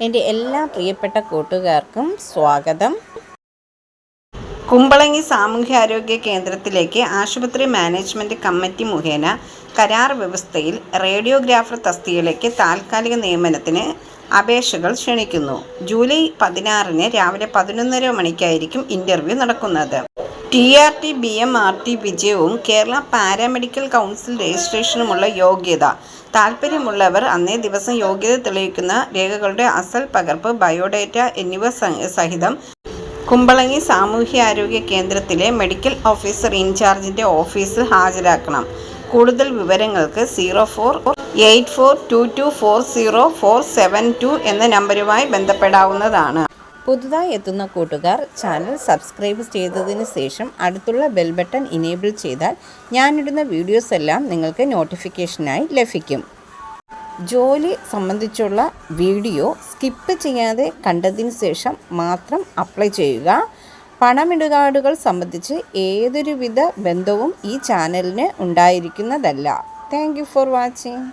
എൻ്റെ എല്ലാ പ്രിയപ്പെട്ട കൂട്ടുകാർക്കും സ്വാഗതം. കുമ്പളങ്ങി സാമൂഹ്യാരോഗ്യ കേന്ദ്രത്തിലേക്ക് ആശുപത്രി മാനേജ്മെൻറ്റ് കമ്മിറ്റി മുഖേന കരാർ വ്യവസ്ഥയിൽ റേഡിയോഗ്രാഫർ തസ്തികയിലേക്ക് താൽക്കാലിക നിയമനത്തിന് അപേക്ഷകൾ ക്ഷണിക്കുന്നു. ജൂലൈ 16 രാവിലെ 11:30 മണിക്കായിരിക്കും ഇൻ്റർവ്യൂ നടക്കുന്നത്. TRT BMRT വിജയവും കേരള പാരാമെഡിക്കൽ കൗൺസിൽ രജിസ്ട്രേഷനുമുള്ള യോഗ്യത. താൽപ്പര്യമുള്ളവർ അന്നേ ദിവസം യോഗ്യത തെളിയിക്കുന്ന രേഖകളുടെ അസൽ പകർപ്പ്, ബയോഡേറ്റ എന്നിവ സഹിതം കുമ്പളങ്ങി സാമൂഹ്യാരോഗ്യ കേന്ദ്രത്തിലെ മെഡിക്കൽ ഓഫീസർ ഇൻചാർജിൻ്റെ ഓഫീസിൽ ഹാജരാക്കണം. കൂടുതൽ വിവരങ്ങൾക്ക് 0484224047 എന്ന നമ്പരുമായി ബന്ധപ്പെടാവുന്നതാണ്. പുതുതായി എത്തുന്ന കൂട്ടുകാർ ചാനൽ സബ്സ്ക്രൈബ് ചെയ്തതിന് ശേഷം അടുത്തുള്ള ബെൽ ബട്ടൺ ഇനേബിൾ ചെയ്താൽ ഞാനിടുന്ന വീഡിയോസ് എല്ലാം നിങ്ങൾക്ക് നോട്ടിഫിക്കേഷനായി ലഭിക്കും. ജോലി സംബന്ധിച്ചുള്ള വീഡിയോ സ്കിപ്പ് ചെയ്യാതെ കണ്ടതിന് ശേഷം മാത്രം അപ്ലൈ ചെയ്യുക. പണമിടപാടുകൾ സംബന്ധിച്ച് ഏതൊരുവിധ ബന്ധവും ഈ ചാനലിന് ഉണ്ടായിരിക്കുന്നതല്ല. Thank you for watching.